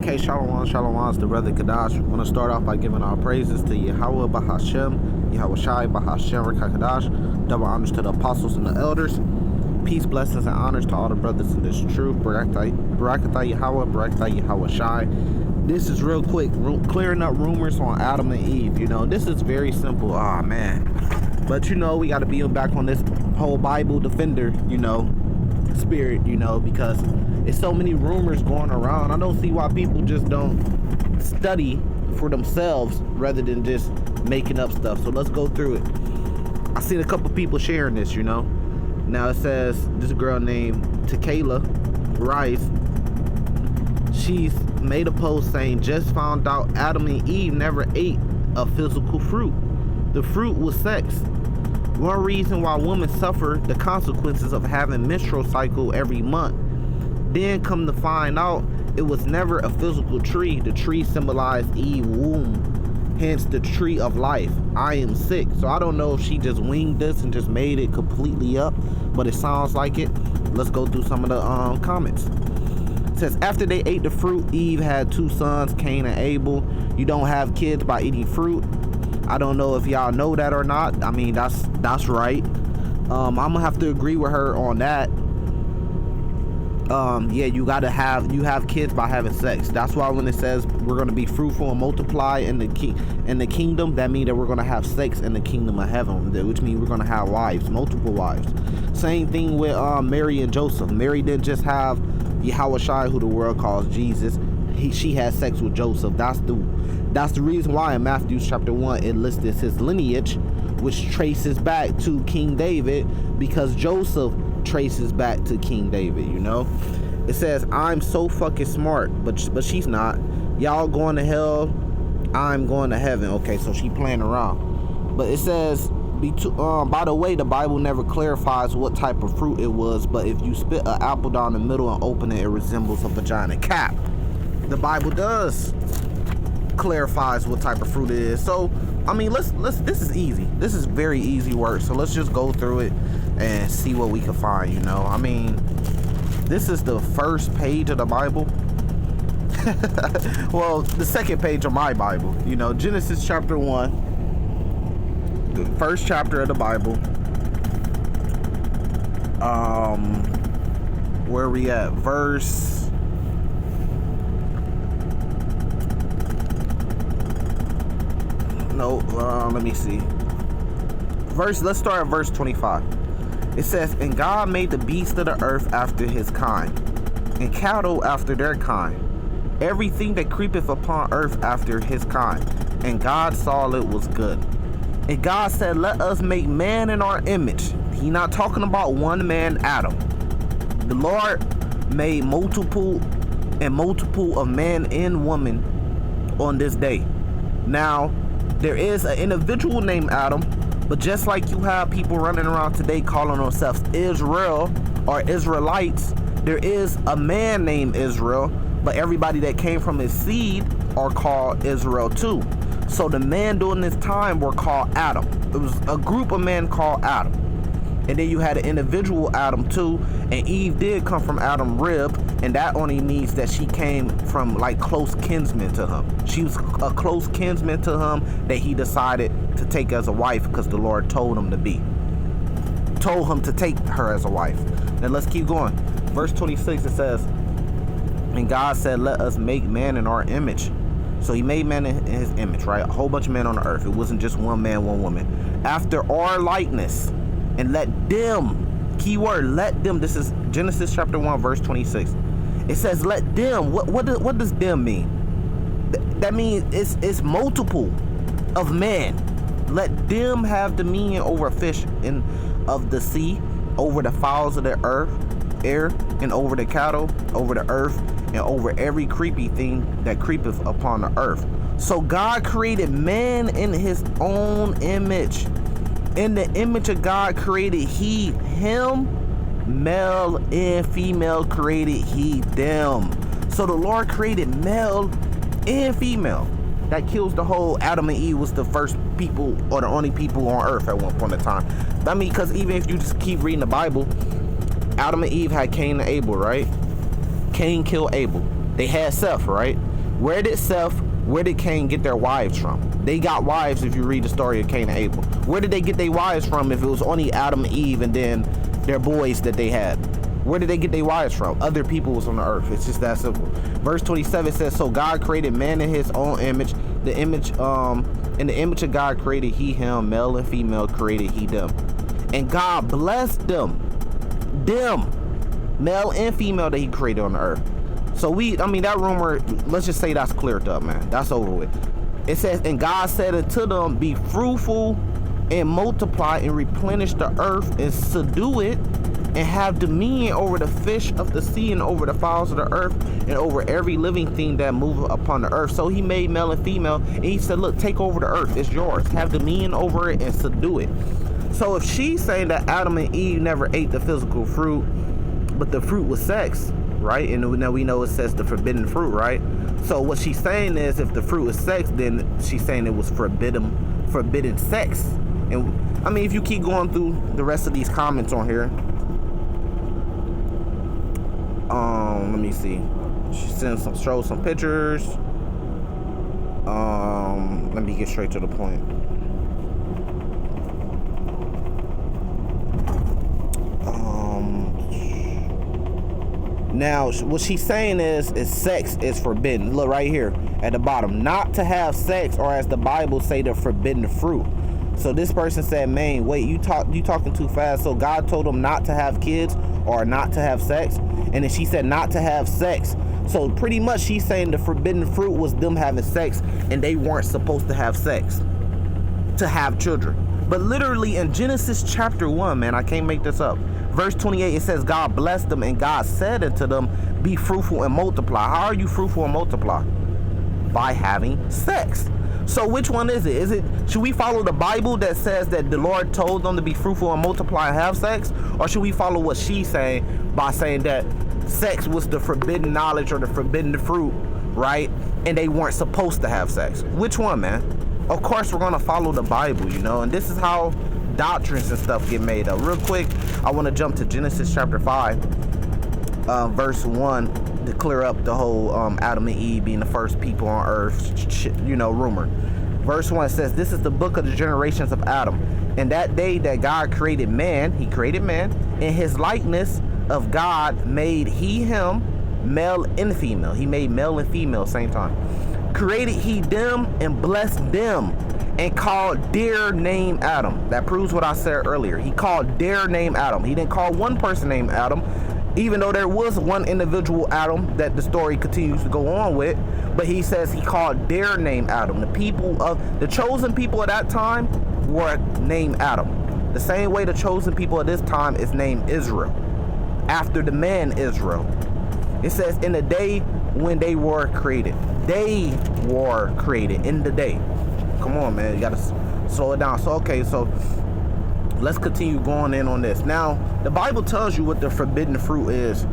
Okay, Shalom, Shalom, it's the brother Kadash. I want to start off by giving our praises to Yahweh Bahashem, Yahweh Shai Bahashem Kadash. Double honors to the apostles and the elders. Peace, blessings, and honors to all the brothers in this truth. Barakatah Yahweh, Barakatah Yahweh Shai. This is real quick, clearing up rumors on Adam and Eve. You know, this is very simple. Ah, man. But, you know, we got to be back on this whole Bible defender, you know, spirit, you know, because it's so many rumors going around. I don't see why people just don't study for themselves rather than just making up stuff. So let's go through it. I seen a couple people sharing this, you know. Now it says this girl named Tequila Rice, she's made a post saying, just found out Adam and Eve never ate a physical fruit. The fruit was sex. One reason why women suffer the consequences of having menstrual cycle every month. Then come to find out it was never a physical tree. The tree symbolized Eve's womb, hence the tree of life. I am sick. So I don't know if she just winged this and just made it completely up, but it sounds like it. Let's go through some of the comments. It says, after they ate the fruit, Eve had 2 sons, Cain and Abel. You don't have kids by eating fruit. I don't know if y'all know that or not. I mean, that's right. I'm gonna have to agree with her on that. Yeah, you have kids by having sex. That's why when it says we're gonna be fruitful and multiply in the kingdom, that means that we're gonna have sex in the kingdom of heaven, which means we're gonna have wives, multiple wives. Same thing with Mary and Joseph. Mary didn't just have Yahweh Shai, who the world calls Jesus. She had sex with Joseph. That's the reason why in Matthew chapter 1 it listed his lineage, which traces back to King David, because Joseph traces back to King David, you know. It says, I'm so fucking smart, but she's not. Y'all going to hell, I'm going to heaven. Okay, so she playing around. But it says, by the way, the Bible never clarifies what type of fruit it was, but if you spit an apple down the middle and open it, it resembles a vagina. Cap. The Bible does clarifies what type of fruit it is. So I mean, let's this is easy. This is very easy work. So let's just go through it and see what we can find, you know. I mean, this is the first page of the Bible. Well, the second page of my Bible, you know, Genesis chapter 1, the first chapter of the Bible. Where we at? Verse let me see. Let's start at verse 25. It says, and God made the beasts of the earth after his kind, and cattle after their kind, everything that creepeth upon earth after his kind. And God saw it was good. And God said, let us make man in our image. He not talking about one man, Adam. The Lord made multiple of man and woman on this day. Now, there is an individual named Adam, but just like you have people running around today calling themselves Israel or Israelites, there is a man named Israel, but everybody that came from his seed are called Israel too. So the man during this time were called Adam. It was a group of men called Adam. And then you had an individual Adam too, and Eve did come from Adam's rib, and that only means that she came from like close kinsmen to him. She was a close kinsman to him that he decided to take as a wife because the Lord told him to take her as a wife. Now let's keep going. Verse 26, it says, and God said, let us make man in our image. So he made man in his image, right? A whole bunch of men on the earth. It wasn't just one man, one woman. After our likeness. And let them, keyword, let them, this is Genesis chapter 1, verse 26. It says, let them, what does them mean? That means it's multiple of men. Let them have dominion over fish of the sea, over the fowls of the air, and over the cattle, over the earth, and over every creepy thing that creepeth upon the earth. So God created man in his own image. In the image of God created he him, male and female created he them. So the Lord created male and female. That kills the whole Adam and Eve was the first people or the only people on earth at one point in time. I mean, because even if you just keep reading the Bible, Adam and Eve had Cain and Abel, right? Cain killed Abel. They had Seth, right? Where did Cain get their wives from? They got wives if you read the story of Cain and Abel. Where did they get their wives from if it was only Adam and Eve and then their boys that they had? Where did they get their wives from? Other people was on the earth. It's just that simple. Verse 27 says, so God created man in his own image. In the image of God created he him, male and female created he them. And God blessed them, male and female, that he created on the earth. So that rumor, let's just say that's cleared up, man. That's over with. It says, and God said unto them, be fruitful and multiply and replenish the earth and subdue it and have dominion over the fish of the sea and over the fowls of the earth and over every living thing that moveth upon the earth. So he made male and female, and he said, look, take over the earth. It's yours. Have dominion over it and subdue it. So if she's saying that Adam and Eve never ate the physical fruit, but the fruit was sex, right? And now we know it says the forbidden fruit, right? So what she's saying is, if the fruit is sex, then she's saying it was forbidden sex. And I mean, if you keep going through the rest of these comments on here, let me see. She shows some pictures. Let me get straight to the point. Now, what she's saying is sex is forbidden. Look right here at the bottom. Not to have sex, or as the Bible say, the forbidden fruit. So this person said, man, wait, you talking too fast. So God told them not to have kids or not to have sex. And then she said not to have sex. So pretty much she's saying the forbidden fruit was them having sex, and they weren't supposed to have sex to have children. But literally in Genesis chapter 1, man, I can't make this up. Verse 28, it says, God blessed them, and God said unto them, be fruitful and multiply. How are you fruitful and multiply? By having sex. So which one is it? Should we follow the Bible that says that the Lord told them to be fruitful and multiply and have sex? Or should we follow what she's saying by saying that sex was the forbidden knowledge or the forbidden fruit, right? And they weren't supposed to have sex? Which one, man? Of course, we're going to follow the Bible, and this is how doctrines and stuff get made up. Real quick, I want to jump to Genesis chapter 5, verse 1, to clear up the whole Adam and Eve being the first people on earth, rumor. Verse 1 says, this is the book of the generations of Adam. And that day that God created man, he created man, in his likeness of God made he him, male and female. He made male and female same time. Created he them and blessed them, and called their name Adam. That proves what I said earlier. He called their name Adam. He didn't call one person named Adam, even though there was one individual Adam that the story continues to go on with. But he says he called their name Adam. The chosen people at that time were named Adam. The same way the chosen people at this time is named Israel, after the man Israel. It says in the day when they were created. They were created in the day. Come on, man, you gotta slow it down. So let's continue going in on this. Now, the Bible tells you what the forbidden fruit is.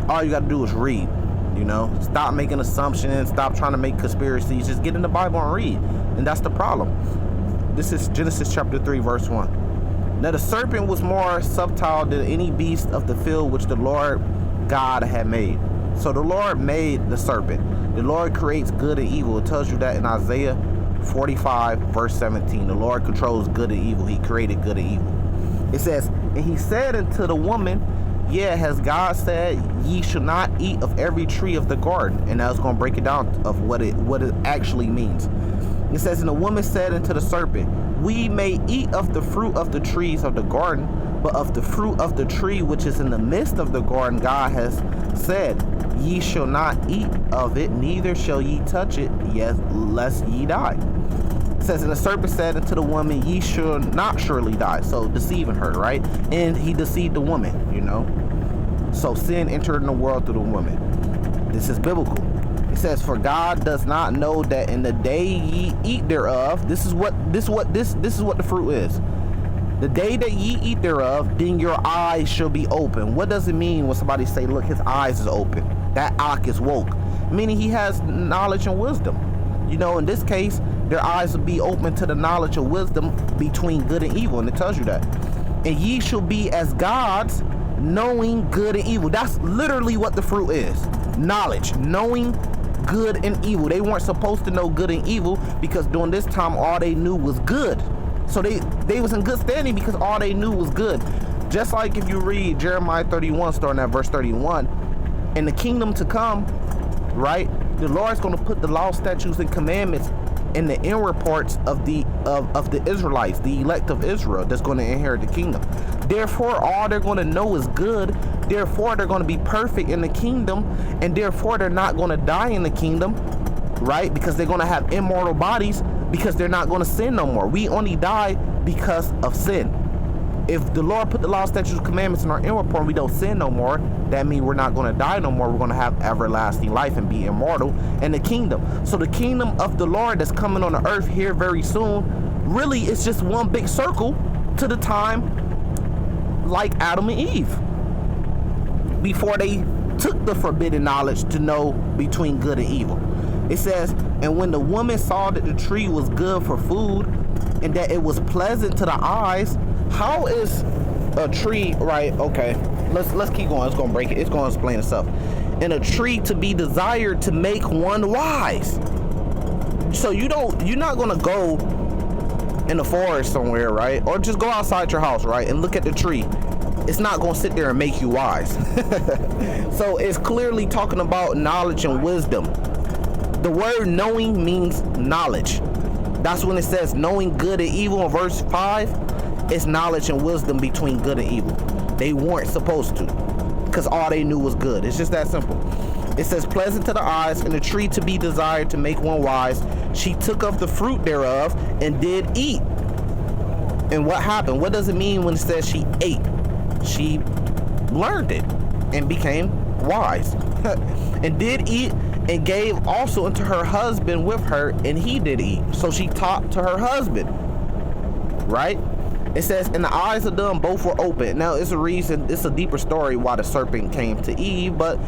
All you gotta do is read. Stop making assumptions, stop trying to make conspiracies, just get in the Bible and read. And that's the problem. This is Genesis chapter 3, verse 1. Now the serpent was more subtle than any beast of the field which the Lord God had made. So the Lord made the serpent. The Lord creates good and evil. It tells you that in Isaiah 45, verse 17. The Lord controls good and evil. He created good and evil. It says, and he said unto the woman, yeah, has God said, ye shall not eat of every tree of the garden? And now it's going to break it down of what it actually means. It says, and the woman said unto the serpent, we may eat of the fruit of the trees of the garden, but of the fruit of the tree which is in the midst of the garden, God has said, ye shall not eat of it, neither shall ye touch it, yes, lest ye die. It says, and the serpent said unto the woman, ye shall not surely die. So deceiving her, right? And he deceived the woman, So sin entered in the world through the woman. This is biblical. It says, for God does not know that in the day ye eat thereof, this is what the fruit is. The day that ye eat thereof, then your eyes shall be open. What does it mean when somebody say, look, his eyes is open? That Ak is woke. Meaning he has knowledge and wisdom. In this case, their eyes will be open to the knowledge of wisdom between good and evil. And it tells you that. And ye shall be as gods, knowing good and evil. That's literally what the fruit is. Knowledge. Knowing good and evil. They weren't supposed to know good and evil because during this time all they knew was good. So they was in good standing because all they knew was good. Just like if you read Jeremiah 31, starting at verse 31, in the kingdom to come, right, the Lord's going to put the law, statutes, and commandments in the inward parts of the Israelites, the elect of Israel, that's going to inherit the kingdom. Therefore, all they're going to know is good. Therefore, they're going to be perfect in the kingdom, and therefore they're not going to die in the kingdom, right? Because they're going to have immortal bodies, because they're not going to sin no more. We only die because of sin. If the Lord put the law, statutes, commandments in our inward part, and we don't sin no more, that means we're not going to die no more. We're going to have everlasting life and be immortal in the kingdom. So the kingdom of the Lord that's coming on the earth here very soon, really it's just one big circle to the time like Adam and Eve, before they took the forbidden knowledge to know between good and evil. It says, and when the woman saw that the tree was good for food and that it was pleasant to the eyes. How is a tree, right? Okay, let's keep going. It's gonna break it. It's gonna explain itself. And a tree to be desired to make one wise. So you're not gonna go in the forest somewhere, right? Or just go outside your house, right? And look at the tree. It's not gonna sit there and make you wise. So it's clearly talking about knowledge and wisdom. The word knowing means knowledge. That's when it says knowing good and evil in verse 5. It's knowledge and wisdom between good and evil. They weren't supposed to, because all they knew was good. It's just that simple. It says pleasant to the eyes, and the tree to be desired to make one wise. She took of the fruit thereof and did eat. And what happened? What does it mean when it says she ate? She learned it and became wise. And did eat, and gave also unto her husband with her, and he did eat. So she taught to her husband, right? It says, and the eyes of them both were open. Now, it's a deeper story why the serpent came to Eve, but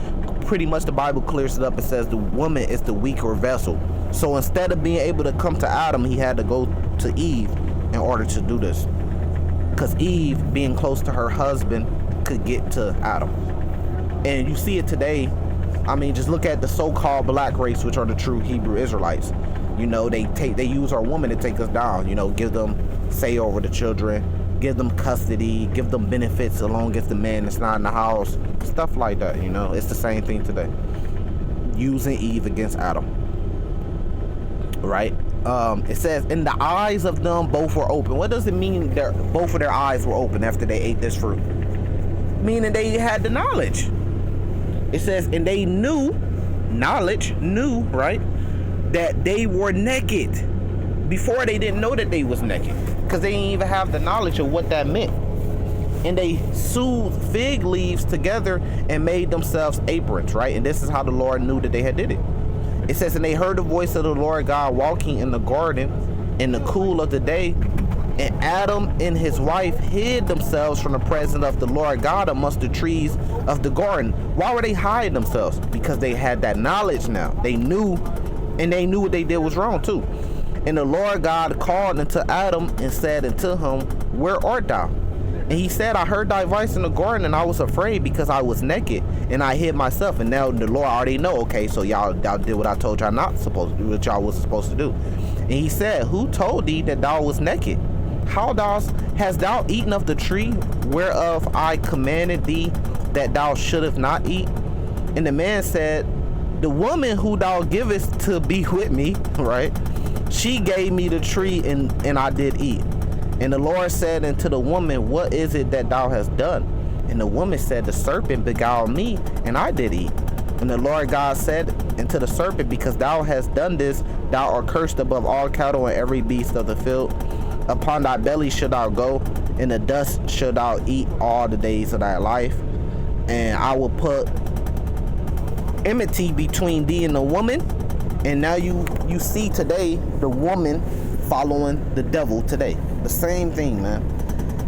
pretty much the Bible clears it up. It says the woman is the weaker vessel. So instead of being able to come to Adam, he had to go to Eve in order to do this. Because Eve, being close to her husband, could get to Adam. And you see it today. I mean, just look at the so-called black race, which are the true Hebrew Israelites. You know, they use our women to take us down, you know, give them say over the children, give them custody, give them benefits so long as the man is not in the house, stuff like that. You know, it's the same thing today, using Eve against Adam, right? It says, and the eyes of them both were open. What does it mean that both of their eyes were open after they ate this fruit? Meaning they had the knowledge. It says, and they knew, right, that they were naked. Before, they didn't know that they was naked, because they didn't even have the knowledge of what that meant. And they sewed fig leaves together and made themselves aprons, right? And this is how the Lord knew that they had did it. It says, and they heard the voice of the Lord God walking in the garden in the cool of the day. And Adam and his wife hid themselves from the presence of the Lord God amongst the trees of the garden. Why were they hiding themselves? Because they had that knowledge now. They knew, and they knew what they did was wrong too. And the Lord God called unto Adam and said unto him, where art thou? And he said, I heard thy voice in the garden, and I was afraid because I was naked, and I hid myself. And now the Lord already know, okay, so y'all did what I told y'all not supposed to do, what y'all was supposed to do. And he said, who told thee that thou was naked? How hast thou eaten of the tree whereof I commanded thee that thou shouldest not eat? And the man said, the woman who thou givest to be with me, right? She gave me the tree, and I did eat. And the Lord said unto the woman, what is it that thou hast done? And the woman said, the serpent beguiled me, and I did eat. And the Lord God said unto the serpent, because thou hast done this, thou art cursed above all cattle and every beast of the field. Upon thy belly shalt thou go, in the dust shalt thou eat all the days of thy life. And I will put enmity between thee and the woman. And now you see today the woman following the devil today. The same thing, man.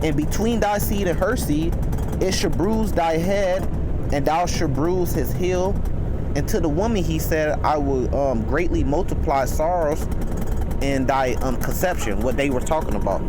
And between thy seed and her seed, it shall bruise thy head, and thou shalt bruise his heel. And to the woman he said, I will greatly multiply sorrows in thy conception. What they were talking about.